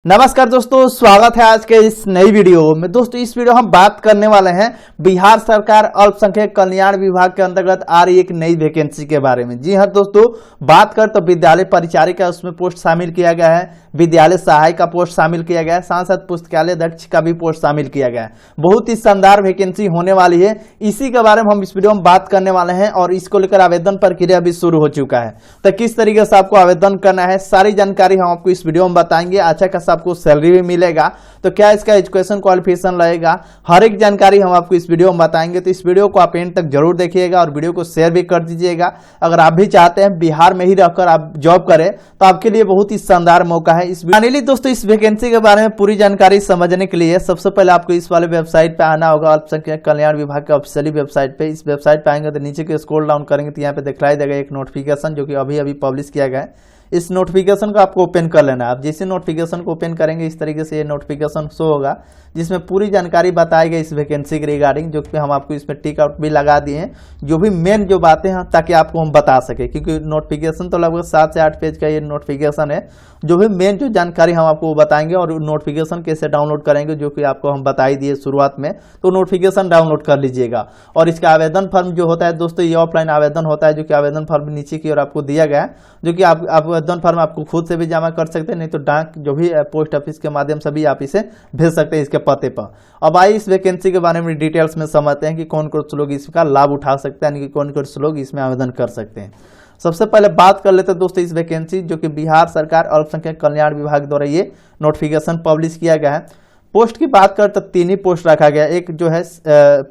नमस्कार दोस्तों, स्वागत है आज के इस नई वीडियो में। दोस्तों इस वीडियो हम बात करने वाले हैं बिहार सरकार अल्पसंख्यक कल्याण विभाग के अंतर्गत आ रही एक नई वैकेंसी के बारे में। जी हाँ दोस्तों, बात कर तो विद्यालय परिचारिका उसमें पोस्ट शामिल किया गया है, विद्यालय सहायक का पोस्ट शामिल किया गया है, साथ साथ पुस्तकालय अध्यक्ष का भी पोस्ट शामिल किया गया है। बहुत ही शानदार वैकेंसी होने वाली है, इसी के बारे में हम इस वीडियो में बात करने वाले हैं और इसको लेकर आवेदन प्रक्रिया भी शुरू हो चुका है। तो किस तरीके से आपको आवेदन करना है, सारी जानकारी हम आपको इस वीडियो में बताएंगे। अच्छा खासा आपको सैलरी भी मिलेगा, तो क्या इसका एजुकेशन क्वालिफिकेशन रहेगा, हर एक जानकारी हम आपको इस वीडियो में बताएंगे। तो इस वीडियो को आप एंड तक जरूर देखिएगा और वीडियो को शेयर भी कर दीजिएगा। अगर आप भी चाहते हैं बिहार में ही रहकर आप जॉब करें तो आपके लिए बहुत ही शानदार मौका है। फाइनली दोस्तों, इस वैकेंसी के बारे में पूरी जानकारी समझने के लिए सबसे पहले आपको इस वाले वेबसाइट पे आना होगा, अल्पसंख्यक कल्याण विभाग के ऑफिशियली वेबसाइट पे। इस वेबसाइट पे आएंगे तो नीचे के स्क्रॉल डाउन करेंगे तो यहाँ पे दिखलाई देगा एक नोटिफिकेशन जो कि अभी अभी पब्लिश किया गया है। इस नोटिफिकेशन को आपको ओपन कर लेना है। आप जैसे नोटिफिकेशन को ओपन करेंगे इस तरीके से ये नोटिफिकेशन शो होगा जिसमें पूरी जानकारी बताई गई इस वैकेंसी के रिगार्डिंग, जो कि हम आपको इसमें टिक आउट भी लगा दिए हैं, जो भी मेन जो बातें हैं ताकि आपको हम बता सके, क्योंकि नोटिफिकेशन तो लगभग 7 से 8 पेज का ये नोटिफिकेशन है। जो भी मेन जो जानकारी हम आपको बताएंगे और नोटिफिकेशन कैसे डाउनलोड करेंगे जो कि आपको हम बता ही दिए शुरुआत में, तो नोटिफिकेशन डाउनलोड कर लीजिएगा। और इसका आवेदन फॉर्म जो होता है दोस्तों, ये ऑफलाइन आवेदन होता है, जो कि आवेदन फॉर्म नीचे की ओर आपको दिया गया है, जो कि आप आवेदन फॉर्म आपको खुद से भी जमा कर सकते हैं, नहीं तो डाक जो भी पोस्ट ऑफिस के माध्यम से भी आप इसे भेज सकते हैं इसके पते पर। अब आइए इस वैकेंसी के बारे में डिटेल्स में समझते हैं कि कौन कौन लोग इसका लाभ उठा सकते हैं, यानी कि कौन कौन लोग इसमें आवेदन कर सकते हैं। सबसे पहले बात कर लेते हैं दोस्तों इस वैकेंसी जो कि बिहार सरकार अल्पसंख्यक कल्याण विभाग द्वारा ये नोटिफिकेशन पब्लिश किया गया है। पोस्ट की बात करें तो 3 ही पोस्ट रखा गया है। एक जो है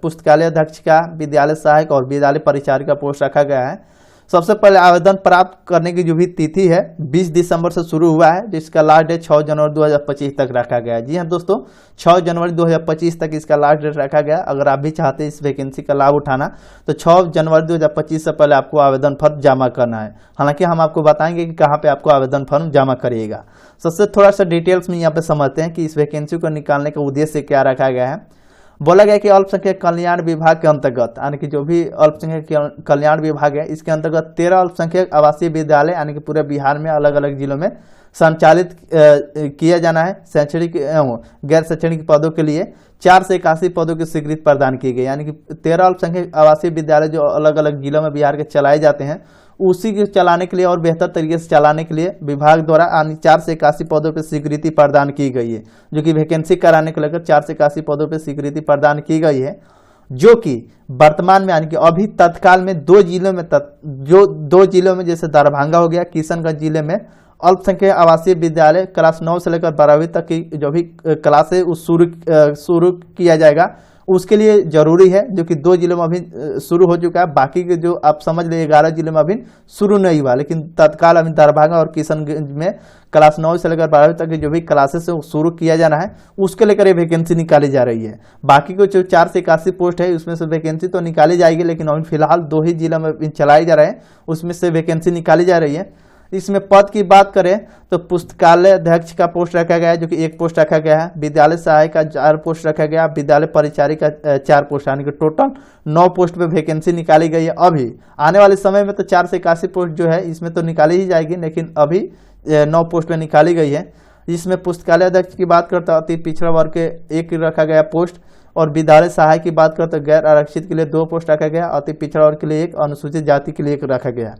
पुस्तकालय अध्यक्ष का, विद्यालय सहायक और विद्यालय परिचारिका पोस्ट रखा गया है। सबसे पहले आवेदन प्राप्त करने की जो भी तिथि है 20 दिसंबर से शुरू हुआ है, जिसका लास्ट डेट 6 जनवरी 2025 तक रखा गया है। जी हाँ दोस्तों, 6 जनवरी 2025 तक इसका लास्ट डेट रखा गया। अगर आप भी चाहते हैं इस वैकेंसी का लाभ उठाना तो 6 जनवरी 2025 से पहले आपको आवेदन फॉर्म जमा करना है। हालांकि हम आपको बताएंगे कि कहाँ पे आपको आवेदन फॉर्म जमा करिएगा। सबसे थोड़ा सा डिटेल्स में यहाँ पे समझते हैं कि इस वैकेंसी को निकालने का उद्देश्य क्या रखा गया है। बोला गया कि अल्पसंख्यक कल्याण विभाग के अंतर्गत, यानी कि जो भी अल्पसंख्यक कल्याण विभाग है इसके अंतर्गत 13 अल्पसंख्यक आवासीय विद्यालय यानी कि पूरे बिहार में अलग अलग जिलों में संचालित किया जाना है। शैक्षणिक गैर शैक्षणिक पदों के लिए 4 से 81 पदों की स्वीकृति प्रदान की गई, यानी कि 13 अल्पसंख्यक आवासीय विद्यालय जो अलग अलग जिलों में बिहार के चलाए जाते हैं उसी के चलाने के लिए और बेहतर तरीके से चलाने के लिए विभाग द्वारा 4 से 81 पदों पर स्वीकृति प्रदान की गई है, जो कि वैकेंसी कराने को लेकर 4 से 81 पदों पर स्वीकृति प्रदान की गई है, जो कि वर्तमान में यानी कि अभी तत्काल में 2 जिलों में जैसे दरभंगा हो गया, किशनगंज जिले में अल्पसंख्यक आवासीय विद्यालय क्लास 9 से लेकर 12वीं तक की जो भी क्लास है उस शुरू किया जाएगा। उसके लिए जरूरी है, जो कि 2 जिलों में अभी शुरू हो चुका है, बाकी के जो आप समझ लीजिए 11 जिलों में अभी शुरू नहीं हुआ, लेकिन तत्काल अभी दरभंगा और किशनगंज में क्लास 9 से लेकर 12वीं तक की जो भी क्लासेस है शुरू किया जाना है, उसके लेकर ये वैकेंसी निकाली जा रही है। बाकी को जो 4 से 81 पोस्ट है उसमें से वैकेंसी तो निकाली जाएगी, लेकिन अभी फिलहाल 2 ही जिलों में चलाए जा रहे हैं, उसमें से वैकेंसी निकाली जा रही है। इसमें पद की बात करें तो पुस्तकालय अध्यक्ष का पोस्ट रखा गया है, जो कि 1 पोस्ट रखा गया है। विद्यालय सहायक का 4 पोस्ट रखा गया, विद्यालय परिचारिका 4 पोस्ट, यानी कि टोटल 9 पोस्ट पे वैकेंसी निकाली गई है। अभी आने वाले समय में तो 4 से 81 पोस्ट जो है इसमें तो निकाली ही जाएगी, लेकिन अभी 9 पोस्ट पे निकाली गई है। इसमें पुस्तकालय अध्यक्ष की बात करते अति पिछड़ा वर्ग के 1 रखा गया पोस्ट, और विद्यालय सहायक की बात करते गैर आरक्षित के लिए 2 पोस्ट रखा गया, अति पिछड़ा वर्ग के लिए 1, अनुसूचित जाति के लिए 1 रखा गया।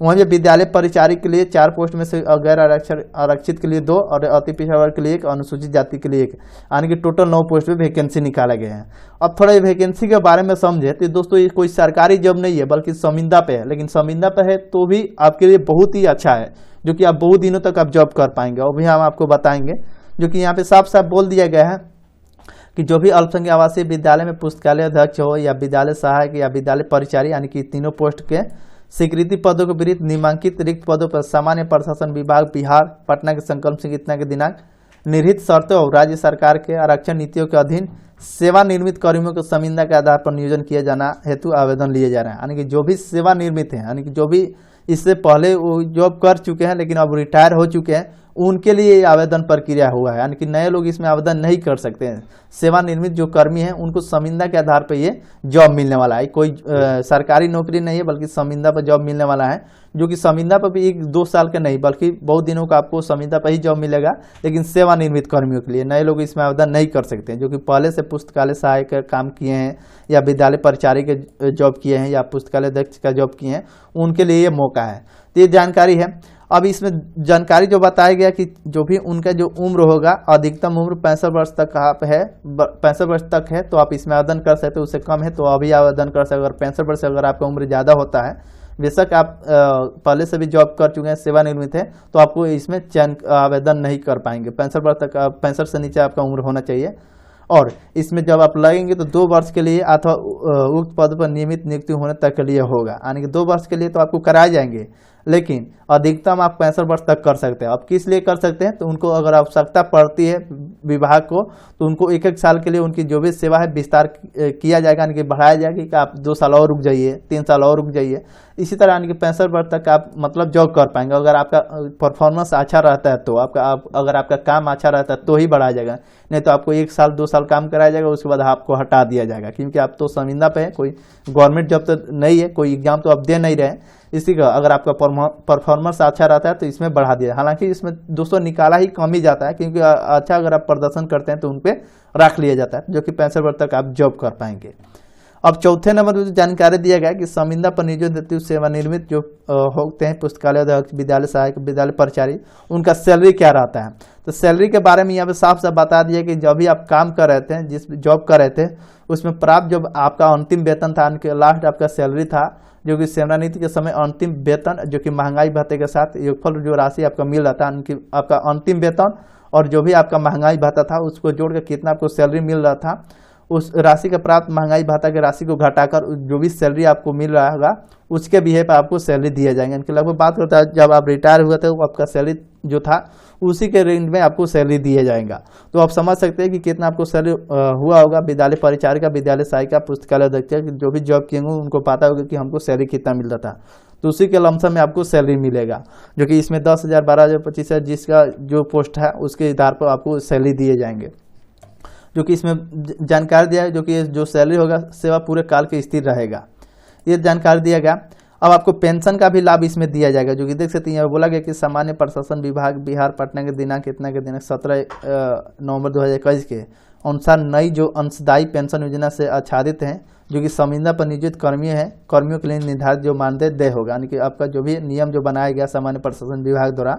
वहीं विद्यालय परिचारिक के लिए 4 पोस्ट में से गैर आरक्षित के लिए 2 और अति पिछड़ा वर्ग के लिए 1, अनुसूचित जाति के लिए 1, यानी कि टोटल 9 पोस्ट पे वैकेंसी निकाला गया है। अब थोड़ा वैकेंसी के बारे में समझे तो दोस्तों ये कोई सरकारी जॉब नहीं है बल्कि संविदा पे है, लेकिन संविदा पे है तो भी आपके लिए बहुत ही अच्छा है, जो कि आप बहुत दिनों तक आप जॉब कर पाएंगे। और भी हम आपको बताएंगे, जो कि यहाँ पे साफ साफ बोल दिया गया है कि जो भी अल्पसंख्यक आवासीय विद्यालय में पुस्तकालय अध्यक्ष हो या विद्यालय सहायक या विद्यालय परिचारी, यानी कि तीनों पोस्ट के स्वीकृति पदों के विरुद्ध निम्नलिखित रिक्त पदों पर सामान्य प्रशासन विभाग बिहार पटना के संकल्प संहिता के दिनांक निर्धारित शर्तों और राज्य सरकार के आरक्षण नीतियों के अधीन सेवानिवृत्त कर्मियों को संविदा के आधार पर नियोजन किया जाना हेतु आवेदन लिए जा रहे हैं। यानी कि जो भी सेवानिवृत्त हैं, यानी कि जो भी इससे पहले वो जॉब कर चुके हैं लेकिन अब रिटायर हो चुके हैं, उनके लिए आवेदन प्रक्रिया हुआ है, यानी कि नए लोग इसमें आवेदन नहीं कर सकते हैं। सेवानिवृत्त जो कर्मी हैं उनको संविदा के आधार पर ये जॉब मिलने वाला है, कोई सरकारी नौकरी नहीं है बल्कि संविदा पर जॉब मिलने वाला है, जो कि संविदा पर भी 1-2 साल का नहीं बल्कि बहुत दिनों का आपको संविदा पर ही जॉब मिलेगा। लेकिन सेवानिवृत्त कर्मियों के लिए नए लोग इसमें आवेदन नहीं कर सकते हैं, जो कि पहले से पुस्तकालय सहायक का काम किए हैं या विद्यालय परिचारी के जॉब किए हैं या पुस्तकालय अध्यक्ष का जॉब किए हैं, उनके लिए ये मौका है। तो ये जानकारी है। अब इसमें जानकारी जो बताया गया कि जो भी उनका जो उम्र होगा, अधिकतम उम्र 65 वर्ष तक आप है, 65 वर्ष तक है तो आप इसमें आवेदन कर सकते हो। उससे कम है तो अभी आवेदन कर सकते हो। अगर 65 वर्ष अगर आपका उम्र ज़्यादा होता है, बेशक आप पहले से भी जॉब कर चुके हैं, सेवानिवृत्त है, तो आपको इसमें चयन आवेदन नहीं कर पाएंगे। 65 वर्ष तक 65 से नीचे आपका उम्र होना चाहिए। और इसमें जब आप लगेंगे तो 2 वर्ष के लिए अथवा उक्त पद पर नियमित नियुक्ति होने तक के लिए होगा, यानी कि 2 वर्ष के लिए तो आपको कराए जाएंगे, लेकिन अधिकतम आप 65 वर्ष तक कर सकते हैं। आप किस लिए कर सकते हैं, तो उनको अगर आवश्यकता पड़ती है विभाग को तो उनको 1-1 साल के लिए उनकी जो भी सेवा है विस्तार किया जाएगा, यानी कि बढ़ाया जाएगा कि आप 2 साल और रुक जाइए, 3 साल और रुक जाइए। इसी तरह यानी कि 65 वर्ष तक आप मतलब जॉब कर पाएंगे। अगर आपका परफॉर्मेंस अच्छा रहता है तो अगर आपका काम अच्छा रहता है तो ही बढ़ाया जाएगा, नहीं तो आपको 1 साल 2 साल काम कराया जाएगा, उसके बाद आपको हटा दिया जाएगा, क्योंकि आप तो संविदा पे है, कोई गवर्नमेंट जॉब तो नहीं है, कोई एग्जाम तो आप दे नहीं रहे। इसी का अगर आपका परफॉर्मेंस अच्छा रहता है तो इसमें बढ़ा दिया। हालांकि इसमें 200 निकाला ही कम ही जाता है, क्योंकि अच्छा अगर आप प्रदर्शन करते हैं तो उन पर रख लिया जाता है, जो कि 65 वर्ष तक आप जॉब कर पाएंगे। अब चौथे नंबर पर जानकारी दिया गया कि संविदा पर नियोजित सेवानिवृत्त जो होते हैं पुस्तकालय अध्यक्ष, विद्यालय सहायक, विद्यालय परिचारी, उनका सैलरी क्या रहता है। तो सैलरी के बारे में यहाँ पे साफ साफ बता दिया कि जब भी आप काम कर रहे थे, जिस जॉब कर रहे थे, उसमें प्राप्त जब आपका अंतिम वेतन था, लास्ट आपका सैलरी था, जो कि सेवानिवृत्ति के समय अंतिम वेतन, जो कि महंगाई भत्ते के साथ योगफल जो राशि आपका मिल रहा था, आपका अंतिम वेतन और जो भी आपका महंगाई भत्ता था उसको जोड़ के कितना आपको सैलरी मिल रहा था, उस राशि का प्राप्त महंगाई भत्ता की राशि को घटाकर जो भी सैलरी आपको मिल रहा होगा उसके बिहे पर आपको सैलरी दिया जाएगा। इनके लगभग बात करता है जब आप रिटायर हुए थे, आपका सैलरी जो था उसी के रेंज में आपको सैलरी दिया जाएगा। तो आप समझ सकते हैं कि कितना आपको सैलरी हुआ होगा। विद्यालय परिचारिका, विद्यालय सहायिका, पुस्तकालय अध्यक्ष जो भी जॉब किए होंगे उनको पता होगा कि हमको सैलरी कितना मिल रहा था, तो उसी के लमसम में आपको सैलरी मिलेगा, जो कि इसमें 10,000, 12,000, 25,000 जिसका जो पोस्ट है उसके आधार पर आपको सैलरी दिए जाएंगे। जो कि इसमें जानकारी दिया है, जो कि जो सैलरी होगा सेवा पूरे काल के स्थिर रहेगा, ये जानकारी दिया गया। अब आपको पेंशन का भी लाभ इसमें दिया जाएगा, जो कि देख सकते हैं बोला गया कि सामान्य प्रशासन विभाग बिहार पटना के दिनांक 17 नवंबर 2021 के अनुसार नई जो अंशदायी पेंशन योजना से आच्छादित हैं, जो कि संविदा पर नियोजित कर्मियों के लिए निर्धारित जो मानदेय देय होगा, यानी कि आपका जो भी नियम जो बनाया गया सामान्य प्रशासन विभाग द्वारा,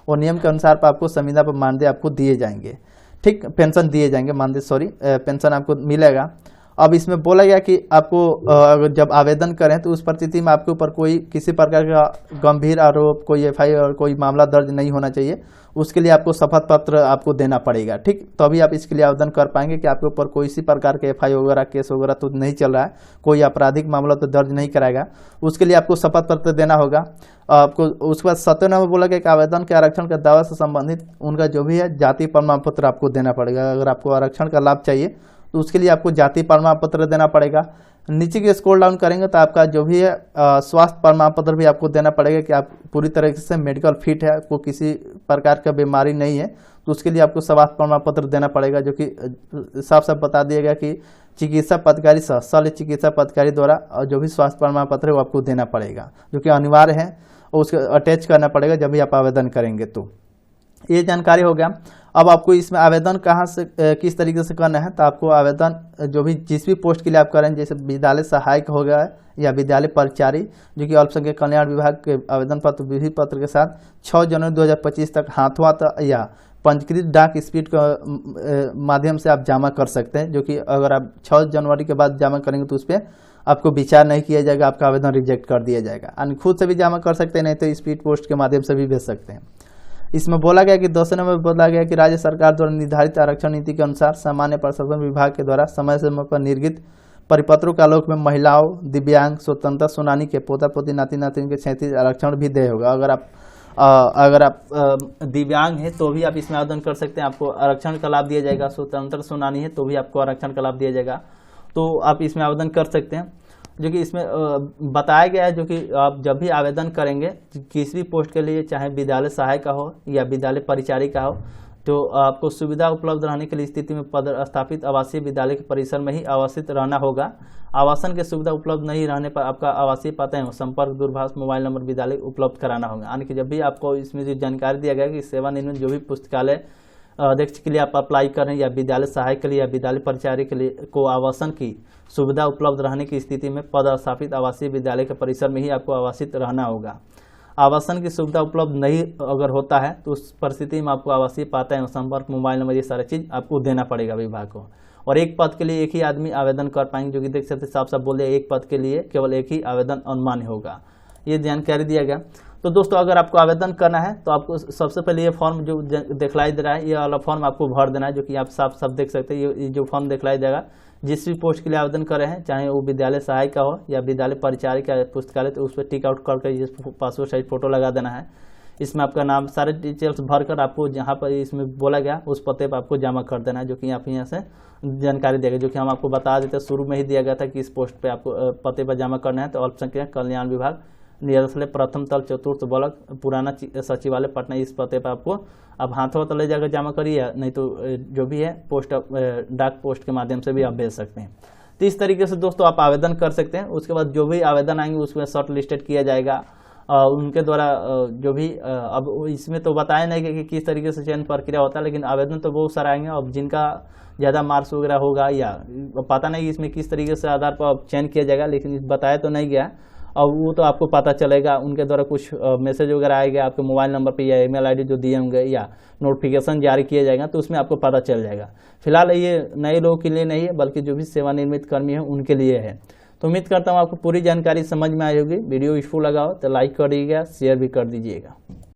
वो नियम के अनुसार आपको संविदा पर मानदेय आपको दिए जाएंगे। ठीक, पेंशन दिए जाएंगे, मानदेय पेंशन आपको मिलेगा। अब इसमें बोला गया कि आपको जब आवेदन करें तो उस परिस्थिति में आपके ऊपर कोई किसी प्रकार का गंभीर आरोप, कोई FIR, कोई मामला दर्ज नहीं होना चाहिए। उसके लिए आपको शपथ पत्र आपको देना पड़ेगा। ठीक, तभी आप इसके लिए आवेदन कर पाएंगे कि आपके ऊपर कोई सी प्रकार के FIR वगैरह, केस वगैरह तो नहीं चल रहा है, कोई आपराधिक मामला तो दर्ज नहीं कराएगा। उसके लिए आपको शपथ पत्र देना होगा आपको। उसके बाद 7वें नंबर बोला गया कि आवेदन के आरक्षण के दावा से संबंधित उनका जो भी है जाति प्रमाण पत्र आपको देना पड़ेगा। अगर आपको आरक्षण का लाभ चाहिए तो उसके लिए आपको जाति प्रमाण पत्र देना पड़ेगा। नीचे की स्क्रॉल डाउन करेंगे तो आपका जो भी है स्वास्थ्य प्रमाण पत्र भी आपको देना पड़ेगा कि आप पूरी तरीके से मेडिकल फिट है, आपको किसी प्रकार का बीमारी नहीं है, तो उसके लिए आपको स्वास्थ्य प्रमाण पत्र देना पड़ेगा, जो कि साफ साफ बता दिया गया कि चिकित्सा पदाधिकारी सह शल्य चिकित्सा पदाधिकारी द्वारा जो भी स्वास्थ्य प्रमाण पत्र है वो आपको देना पड़ेगा, जो कि अनिवार्य है और उसको अटैच करना पड़ेगा जब भी आप आवेदन करेंगे। तो ये जानकारी हो गया। अब आपको इसमें आवेदन कहाँ से किस तरीके से करना है, तो आपको आवेदन जो भी जिस भी पोस्ट के लिए आप करें, जैसे विद्यालय सहायक हो गया या विद्यालय परिचारी, जो कि अल्पसंख्यक कल्याण विभाग के आवेदन पत्र विधि पत्र के साथ 6 जनवरी 2025 तक हाथों या पंजीकृत डाक स्पीड के माध्यम से आप जमा कर सकते हैं। जो कि अगर आप 6 जनवरी के बाद जमा करेंगे तो उस पर आपको विचार नहीं किया जाएगा, आपका आवेदन रिजेक्ट कर दिया जाएगा। यानी खुद से भी जमा कर सकते हैं, नहीं तो स्पीड पोस्ट के माध्यम से भी भेज सकते हैं। इसमें बोला गया कि 2 नंबर बोला गया कि राज्य सरकार द्वारा निर्धारित आरक्षण नीति के अनुसार सामान्य प्रशासन विभाग के द्वारा समय समय पर निर्गत परिपत्रों के आलोक में महिलाओं, दिव्यांग, स्वतंत्रता सेनानी के पोता पोती, नाती नातिन के 37 आरक्षण भी देय होगा। अगर आप दिव्यांग हैं तो भी आप इसमें आवेदन कर सकते हैं, आपको आरक्षण का लाभ दिया जाएगा। स्वतंत्रता सेनानी है तो भी आपको आरक्षण का लाभ दिया जाएगा, तो आप इसमें आवेदन कर सकते हैं। जो कि इसमें बताया गया है, जो कि आप जब भी आवेदन करेंगे किसी भी पोस्ट के लिए, चाहे विद्यालय सहायक का हो या विद्यालय परिचारिका हो, तो आपको सुविधा उपलब्ध रहने के लिए स्थिति में पदस्थापित आवासीय विद्यालय के परिसर में ही आवासित रहना होगा। आवासन की सुविधा उपलब्ध नहीं रहने पर आपका आवासीय पता एवं संपर्क दूरभाष मोबाइल नंबर विद्यालय उपलब्ध कराना होगा। यानी कि जब भी आपको इसमें जो जानकारी दिया गया कि सेवानिवृत्त जो भी पुस्तकालय अध्यक्ष के लिए आप अप्लाई कर रहे हैं या विद्यालय सहायक के लिए या विद्यालय परिचारिका के लिए को आवासन की सुविधा उपलब्ध रहने की स्थिति में पदस्थापित आवासीय विद्यालय के परिसर में ही आपको आवासित रहना होगा। आवासन की सुविधा उपलब्ध नहीं अगर होता है तो उस परिस्थिति में आपको आवासीय पता एवं संपर्क मोबाइल नंबर ये सारी चीज़ आपको देना पड़ेगा विभाग को। और एक पद के लिए एक ही आदमी आवेदन कर पाएंगे, जो कि देख सकते साफ साफ बोले एक पद के लिए केवल एक ही आवेदन अनुमान्य होगा, ये जानकारी दिया गया। तो दोस्तों अगर आपको आवेदन करना है तो आपको सबसे पहले ये फॉर्म जो दिखलाई दे रहा है, ये वाला फॉर्म आपको भर देना है, जो कि आप साफ साफ देख सकते हैं। ये जो फॉर्म दिखलाई देगा, जिस भी पोस्ट के लिए आवेदन कर रहे हैं, चाहे वो विद्यालय सहायक का हो या विद्यालय परिचारिका पुस्तकालय, तो उस पर टिक आउट करके ये पासपोर्ट साइज फोटो लगा देना है। इसमें आपका नाम सारे डिटेल्स भरकर आपको जहाँ पर इसमें बोला गया उस पते पर आपको जमा कर देना है, जो कि आप यहाँ से जानकारी देगा, जो कि हम आपको बता देते शुरू में ही दिया गया था कि इस पोस्ट पे आपको पते पर जमा करना है। तो अल्पसंख्यक कल्याण विभाग, निरसले प्रथम तल चतुर्थ ब्लॉक, पुराना सचिवालय पटना, इस पते पर आपको अब हाथों हाथ ले जाकर जमा करिए, नहीं तो जो भी है पोस्ट डाक पोस्ट के माध्यम से भी आप भेज सकते हैं। तो इस तरीके से दोस्तों आप आवेदन कर सकते हैं। उसके बाद जो भी आवेदन आएंगे उसमें शॉर्ट लिस्टेड किया जाएगा उनके द्वारा, जो भी अब इसमें तो बताया नहीं कि किस तरीके से चयन प्रक्रिया होता है, लेकिन आवेदन तो बहुत सारे आएंगे। अब जिनका ज़्यादा मार्क्स वगैरह होगा या पता नहीं इसमें किस तरीके से आधार पर चयन किया जाएगा, लेकिन बताया तो नहीं गया। अब वो तो आपको पता चलेगा, उनके द्वारा कुछ मैसेज वगैरह आएगा आपके मोबाइल नंबर पे या ईमेल आईडी जो दिए होंगे या नोटिफिकेशन जारी किया जाएगा, तो उसमें आपको पता चल जाएगा। फिलहाल ये नए लोगों के लिए नहीं है, बल्कि जो भी सेवानिवृत्त कर्मी है उनके लिए है। तो उम्मीद करता हूँ आपको पूरी जानकारी समझ में आई होगी। वीडियो यूजफुल लगा हो तो लाइक कर दीजिएगा, शेयर भी कर दीजिएगा।